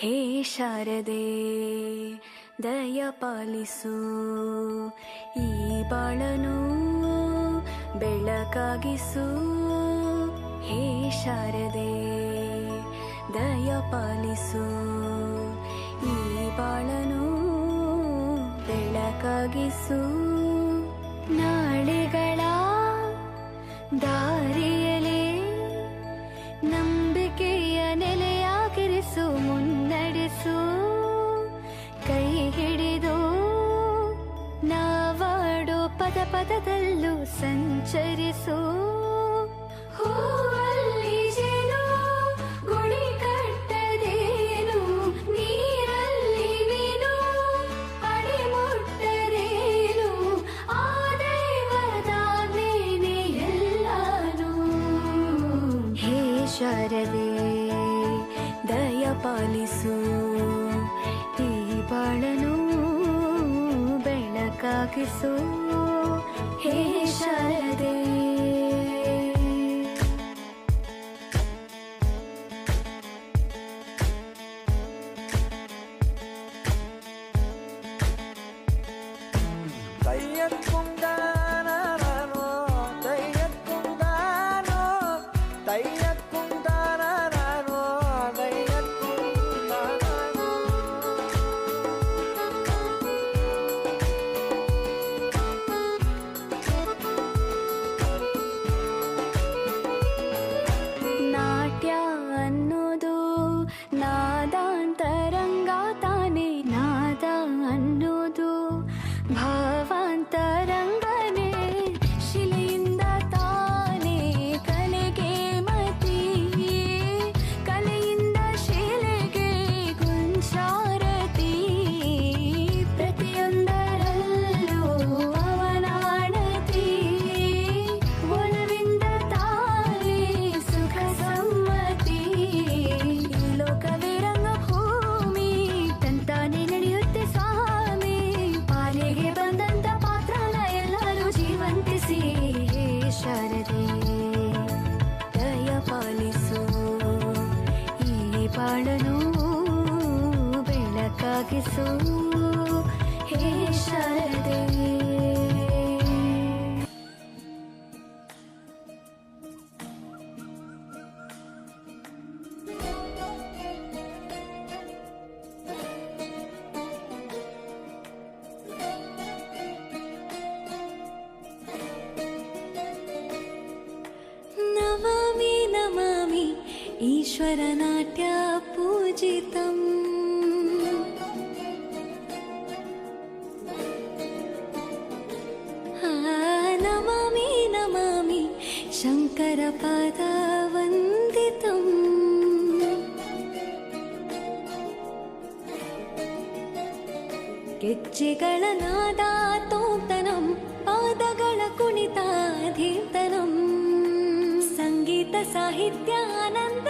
ಹೇ ಶಾರದೆ ದಯ ಪಾಲಿಸು, ಈ ಬಾಳನು ಬೆಳಕಾಗಿಸು. ಹೇ ಶಾರದೆ ದಯ ಪಾಲಿಸು, ಈ ಬಾಳನು ಬೆಳಕಾಗಿಸು. ನಾಳೆಗಳ ದಾರಿಯಲೇ ನಂಬಿಕೆಯ ನೆಲೆಯಾಗಿರಿಸು, ಮುನ್ನಡೆಸು. ಕೈ ಹಿಡಿದು ನಾವಾಡೋ ಪದ ಪದದಲ್ಲೂ ಸಂಚರಿಸು. ಹೂವಲ್ಲಿ ಜೇನು ಗುಳಿ ಕಟ್ಟದೇನು, ನೀರಲ್ಲಿ ಮೀನು ಅಡಿ ಮುಟ್ಟರೇನು, ಆ ದೈವದಾಜ್ಞೆನೇ ಎಲ್ಲಾನು. ಹೇ ಶಾರದೆ ದಯ ಪಾಲಿಸು, ಈ ಬಾಳನು ಬೆಳಕಾಗಿಸು. ಹೇ ಶಾರದೆ ಅನ್ನೋದು ನಾದಾಂತರಂಗ ತಾನೆ, ನಾದ ಅನ್ನೋದು ಭಾವಾಂತರಂಗನೇ. ಶಿಲೆಯಿಂದ ತಾನೇ ಕಲೆಗೆ ಮತಿ, ಕಲೆಯಿಂದ ಶಿಲೆಗೆ ಗುಂಚಾರತಿ. ಪ್ರತಿಯೊಂದರಲ್ಲೂ ಅವನಾಣತಿ, ಒಲವಿಂದ ತಾನೇ ಸುಖ ಸಮ್ಮತಿ. ಲೋಕವೇ ರಂಗಭೂಮಿ ತಂತಾನೆ ನಡೆಯುತ್ತೆ ಸ್ವಾಮಿ, ಪಾಲಿಗೆ ಬಂದಂತ ಪಾತ್ರನ ಎಲ್ಲರೂ ಜೀವಂತಿಸಿ. ಹೇ ಶಾರದೆ ದಯ ಪಾಲಿಸು, ಈ ಬಾಳನು ಬೆಳಕಾಗಿಸು. ಹೇ ಶಾರದೆ ನಮಾಮಿ ನಮಾಮಿ ಈಶ್ವರ ನಾಟ್ಯ ಪೂಜಿತಂ. ನಮಾಮಿ ನಮಾಮಿ ಶಂಕರ ಪಾದ ವಂದಿತಂ. ಗೆಜ್ಜೆಗಳ ನಾದ ತೋಂತನಂ, ಪಾದಗಳ ಕುಣಿತ ಧೀರ್ತನಂ. ಸಂಗೀತ ಸಾಹಿತ್ಯ ಆನಂದ